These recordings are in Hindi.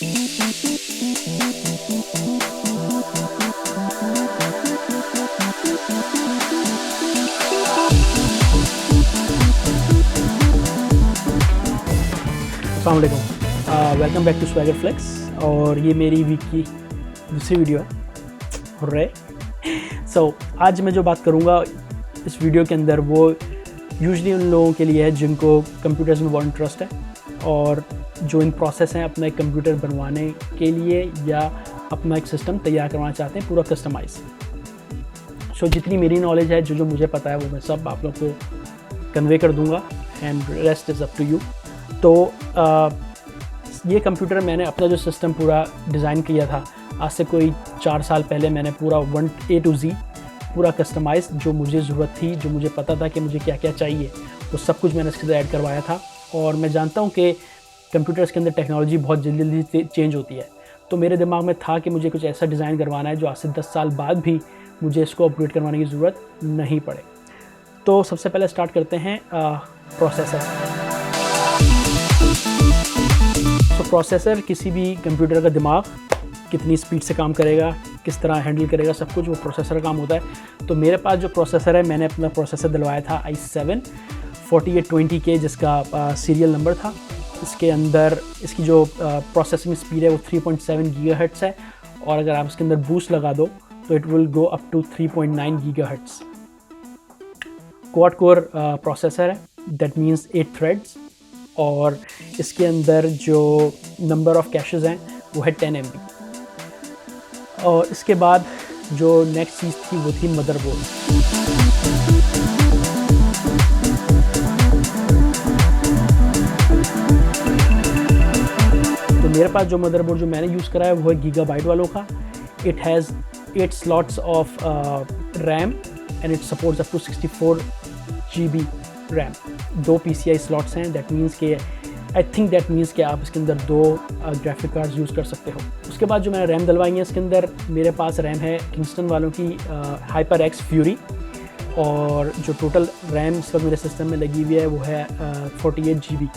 अस्सलाम वालेकुम, welcome back to Swagger Flex. और ये मेरी वीक की दूसरी वीडियो है। आज मैं जो बात करूँगा इस वीडियो के अंदर वो यूजुअली उन लोगों के लिए है जिनको कंप्यूटर्स में बहुत इंटरेस्ट है और जो इन प्रोसेस हैं अपना एक कंप्यूटर बनवाने के लिए या अपना एक सिस्टम तैयार करवाना चाहते हैं पूरा कस्टमाइज। जितनी मेरी नॉलेज है, जो मुझे पता है, वो मैं सब आप लोग को कन्वे कर दूँगा and rest is up to you. तो ये कंप्यूटर मैंने अपना जो सिस्टम पूरा डिज़ाइन किया था आज से कोई 4 साल पहले। मैंने पूरा A to Z पूरा कस्टमाइज, जो मुझे ज़रूरत थी, जो मुझे पता था कि मुझे क्या क्या चाहिए, वो सब कुछ मैंने इसके अंदर ऐड करवाया था। और मैं जानता हूँ कि कंप्यूटर्स के अंदर टेक्नोलॉजी बहुत जल्दी जल्दी चेंज होती है, तो मेरे दिमाग में था कि मुझे कुछ ऐसा डिज़ाइन करवाना है जो आज से 10 साल बाद भी मुझे इसको अपग्रेड करवाने की ज़रूरत नहीं पड़े। तो सबसे पहले स्टार्ट करते हैं प्रोसेसर। प्रोसेसर किसी भी कंप्यूटर का दिमाग कितनी स्पीड से काम करेगा, किस तरह हैंडल करेगा, सब कुछ वो प्रोसेसर का काम होता है। तो मेरे पास जो प्रोसेसर है, मैंने अपना प्रोसेसर दिलवाया था i7 4820K, जिसका सीरियल नंबर था। इसके अंदर इसकी जो प्रोसेसिंग स्पीड है वो 3.7 GHz है, और अगर आप इसके अंदर बूस्ट लगा दो तो it will go up to 3.9 GHz। Quad core processor है, दैट मीन्स 8 थ्रेड्स, और इसके अंदर जो नंबर ऑफ़ कैशेज़ हैं वो है 10 MB। और इसके बाद जो नेक्स्ट चीज़ थी वो थी मदरबोर्ड। तो मेरे पास जो मदरबोर्ड जो मैंने यूज़ करा है वो है गीगाबाइट वालों का। It has 8 slots of RAM and it supports up to 64 GB RAM. 2 PCI slots हैं, दैट मीन्स कि आई थिंक दैट मीन्स कि आप इसके अंदर 2 ग्राफिक कार्ड्स यूज़ कर सकते हो। उसके बाद जो मैंने रैम डलवाई है इसके अंदर, मेरे पास रैम है किंगस्टन वालों की HyperX Fury, और जो टोटल रैम इस वक्त मेरे सिस्टम में लगी हुई है वो है 48 GB।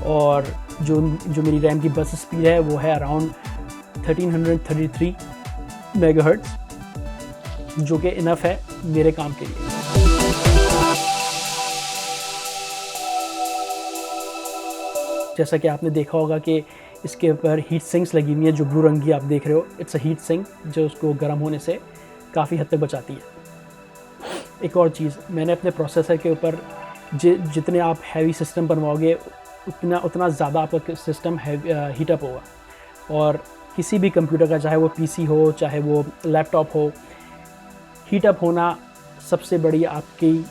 और जो मेरी रैम की बस स्पीड है वो है अराउंड 1333 MHz, जो कि इनफ है मेरे काम के लिए। जैसा कि आपने देखा होगा कि इसके ऊपर हीट सिंक्स लगी हुई हैं, जो ब्लू रंग की आप देख रहे हो, इट्स अ हीट सिंक जो उसको गर्म होने से काफ़ी हद तक बचाती है। एक और चीज़, मैंने अपने प्रोसेसर के ऊपर जितने आप हैवी सिस्टम बनवाओगे उतना ज़्यादा आपका सिस्टम हीटअप होगा। और किसी भी कंप्यूटर का, चाहे वो PC हो चाहे वो लैपटॉप हो, हीटअप होना सबसे बड़ी आपकी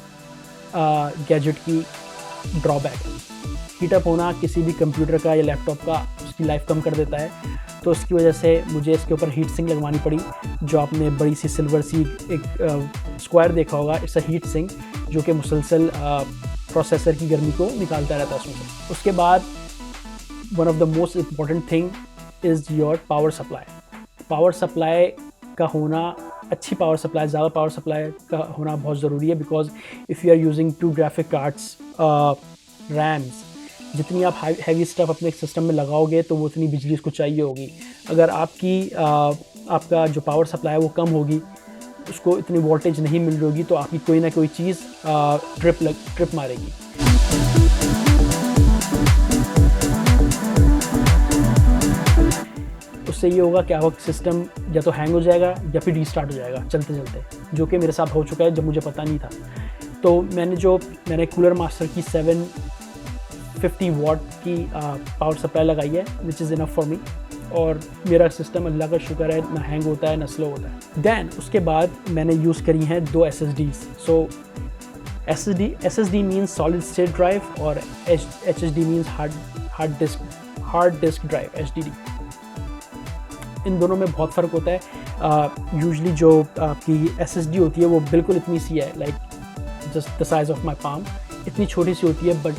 गैजेट की ड्रॉबैक है। हीटअप होना किसी भी कंप्यूटर का या लैपटॉप का उसकी लाइफ कम कर देता है। तो उसकी वजह से मुझे इसके ऊपर हीट सिंक लगवानी पड़ी, जो आपने बड़ी सी सिल्वर सी एक स्क्वायर देखा होगा। इट्स अ हीट सिंक जो कि मुसलसल प्रोसेसर की गर्मी को निकालता रहता है उसमें से। उसके बाद one of the most important thing is your power supply. Power supply का होना, अच्छी पावर सप्लाई, ज़्यादा पावर सप्लाई का होना बहुत ज़रूरी है, because if you are using 2 graphic cards, RAMs, जितनी आप हैवी स्टफ़ अपने सिस्टम में लगाओगे तो वो उतनी बिजली उसको चाहिए होगी। अगर आपका जो पावर सप्लाई है वो कम होगी, उसको इतनी वोल्टेज नहीं मिल रही होगी, तो आपकी कोई ना कोई चीज़ ट्रिप मारेगी। उससे ये होगा कि आपका सिस्टम या तो हैंग हो जाएगा या फिर रीस्टार्ट हो जाएगा चलते चलते, जो कि मेरे साथ हो चुका है जब मुझे पता नहीं था। तो मैंने कूलर मास्टर की 750 वाट की पावर सप्लाई लगाई है, which is enough for me, और मेरा सिस्टम अल्लाह का शुक्र है ना हैंग होता है ना स्लो होता है। दैन उसके बाद मैंने यूज़ करी हैं 2 SSDs। सो SSD means solid state drive, और HDD means hard disk drive, HDD। इन दोनों में बहुत फ़र्क होता है। यूजुअली जो आपकी SSD होती है वो बिल्कुल इतनी सी है, like just the size of my palm, इतनी छोटी सी होती है, बट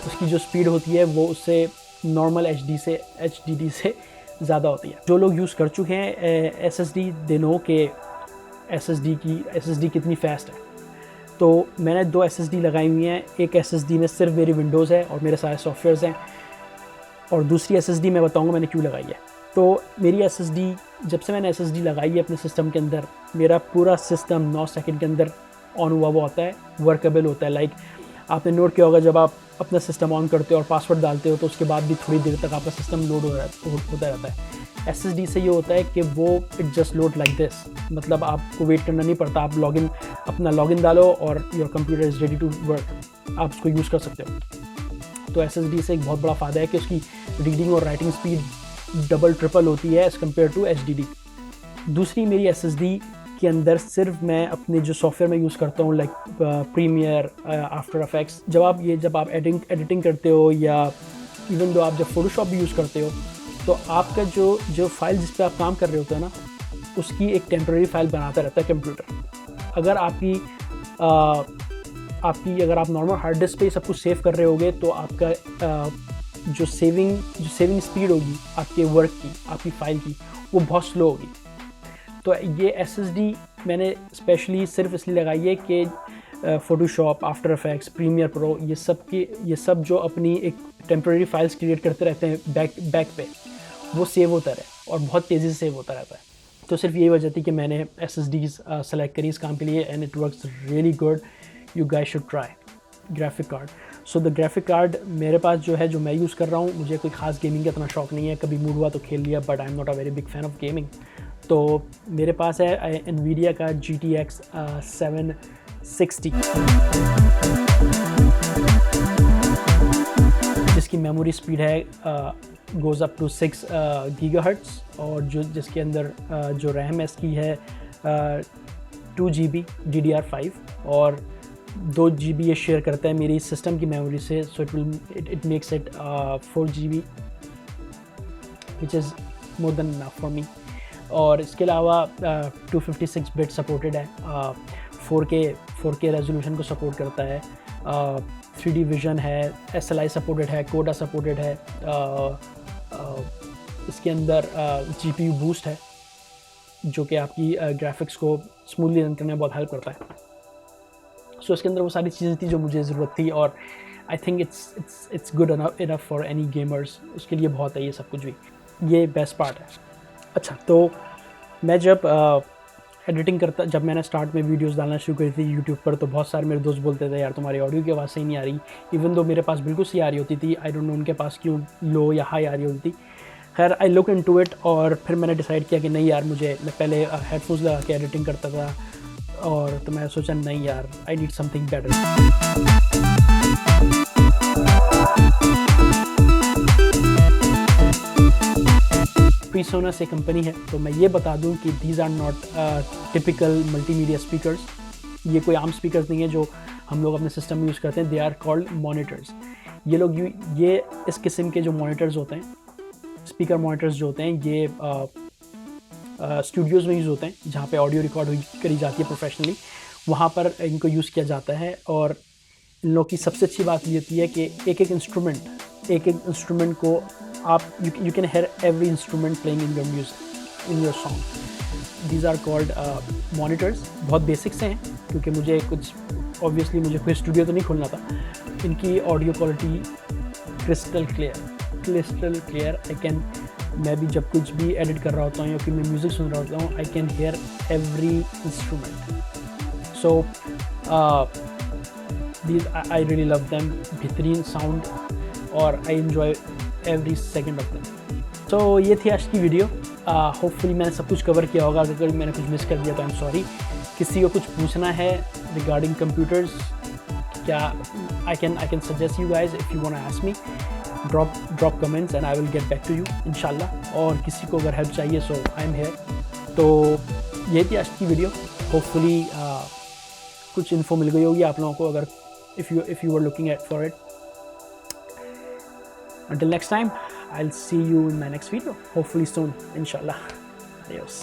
उसकी जो स्पीड होती है वो उससे नॉर्मल HDD से ज़्यादा होती है। जो लोग यूज़ कर चुके हैं SSD, दे नो कि SSD कितनी फ़ास्ट है। तो मैंने 2 SSD लगाई हुई हैं। एक SSD में सिर्फ मेरी विंडोज़ है और मेरे सारे सॉफ्टवेयर्स हैं, और दूसरी SSD मैं बताऊंगा मैंने क्यों लगाई है। तो मेरी SSD, जब से मैंने SSD लगाई है अपने सिस्टम के अंदर, मेरा पूरा सिस्टम 9 सेकंड के अंदर ऑन हुआ होता है, वर्केबल होता है। लाइक आपने नोट किया होगा, जब आप अपना सिस्टम ऑन करते हो और पासवर्ड डालते हो तो उसके बाद भी थोड़ी देर तक आपका सिस्टम लोड होता रहता है। SSD से ये होता है कि वो it just load like this, मतलब आपको वेट करना नहीं पड़ता। आप अपना लॉगिन डालो और your computer is ready to work, आप उसको यूज़ कर सकते हो। तो SSD से एक बहुत बड़ा फ़ायदा है कि उसकी रीडिंग और राइटिंग स्पीड डबल ट्रिपल होती है एज़ कम्पेयर टू HDD। दूसरी मेरी SSD के अंदर सिर्फ मैं अपने जो सॉफ्टवेयर में यूज़ करता हूँ, लाइक प्रीमियर, आफ्टर इफेक्ट्स, जब आप एडिटिंग करते हो, या इवन दो आप जब फोटोशॉप भी यूज़ करते हो, तो आपका जो फाइल जिस पे आप काम कर रहे होते हैं ना, उसकी एक टेम्प्रेरी फाइल बनाता रहता है कंप्यूटर। अगर अगर आप नॉर्मल हार्ड डिस्क पे सब कुछ सेव कर रहे होगे तो आपका जो सेविंग स्पीड होगी आपके वर्क की, आपकी फ़ाइल की, वो बहुत स्लो होगी। तो ये SSD मैंने स्पेशली सिर्फ इसलिए लगाई है कि Photoshop, After Effects, Premiere Pro, ये सब जो अपनी एक टेम्प्रेरी फाइल्स क्रिएट करते रहते हैं बैक पे, वो सेव होता रहे और बहुत तेज़ी से सेव होता रहता है। तो सिर्फ यही वजह थी कि मैंने SSDs सेलेक्ट करी इस काम के लिए, and it works really good. You guys should try graphic card. So the graphic card मेरे पास जो मैं यूज़ कर रहा हूँ, मुझे कोई ख़ास गेमिंग का इतना शौक नहीं है, कभी मूड हुआ तो खेल लिया, but I am not a very big fan of gaming. तो मेरे पास है NVIDIA का GTX 760, जिसकी मेमोरी स्पीड है गोज़ अप टू 6 गीगाहर्ट्ज़, और जिसके अंदर जो रैम है इसकी है 2 GB DDR5, और 2 GB ये शेयर करता है मेरी सिस्टम की मेमोरी से। So it makes it 4 GB, which is more than enough for me. और इसके अलावा 256 बिट सपोर्टेड है, 4K रेजोल्यूशन को सपोर्ट करता है, 3D विजन है, SLI सपोर्टेड है, कोडा सपोर्टेड है। इसके अंदर GPU बूस्ट है, जो कि आपकी ग्राफिक्स को स्मूथली रन करने में बहुत हेल्प करता है। सो इसके अंदर वो सारी चीज़ें थी जो मुझे ज़रूरत थी, और I think it's good enough for any gamers. उसके लिए बहुत है ये सब कुछ भी, ये बेस्ट पार्ट है। अच्छा, तो मैं जब जब मैंने स्टार्ट में वीडियोस डालना शुरू करी थी यूट्यूब पर, तो बहुत सारे मेरे दोस्त बोलते थे यार तुम्हारी ऑडियो की आवाज़ सही नहीं आ रही, इवन दो मेरे पास बिल्कुल सही आ रही होती थी। आई डोंट नो उनके पास क्यों लो या हाई आ रही होती थी। खैर, आई लुक इनटू इट, और फिर मैंने डिसाइड किया कि नहीं यार, मैं पहले हेडफोन्स लगा के एडिटिंग करता था, और तो मैं सोचा नहीं यार, I need something better. PreSonus एक कंपनी है, तो मैं ये बता दूं कि these are not typical multimedia speakers. ये कोई आम स्पीकर्स नहीं है जो हम लोग अपने सिस्टम में यूज़ करते हैं। They are called monitors. ये इस किस्म के जो मॉनिटर्स होते हैं, स्पीकर मॉनिटर्स जो होते हैं, ये स्टूडियोज़ में यूज़ होते हैं, जहाँ पे ऑडियो रिकॉर्ड करी जाती है प्रोफेशनली, वहाँ पर इनको यूज़ किया जाता है। और इन लोगों की सबसे अच्छी बात ये होती है कि एक एक इंस्ट्रूमेंट को आप you can hear every instrument playing in your music, in your song. These are called monitors. बहुत बेसिक से हैं, क्योंकि मुझे कोई स्टूडियो तो नहीं खोलना था। इनकी ऑडियो क्वालिटी क्रिस्टल क्लियर। मैं भी जब कुछ भी एडिट कर रहा होता हूँ या फिर मैं म्यूज़िक सुन रहा होता हूँ, I can hear every instrument. So I really love them. बेहतरीन साउंड, और I enjoy every second of them. तो ये थी आज की वीडियो। होपफुली मैंने सब कुछ कवर किया होगा। अगर मैंने कुछ मिस कर दिया तो आई एम सॉरी। किसी को कुछ पूछना है रिगार्डिंग कंप्यूटर्स, क्या I can suggest you guys, if you want to ask me, drop comments and I will get back to you इंशाल्लाह। और किसी को अगर हेल्प चाहिए, सो आई एम हेयर। तो ये थी आज की वीडियो। होपफुली कुछ इन्फो मिल गई होगी आप लोगों को, अगर if you are looking at for it. Until next time, I'll see you in my next video, hopefully soon, inshallah. Adios.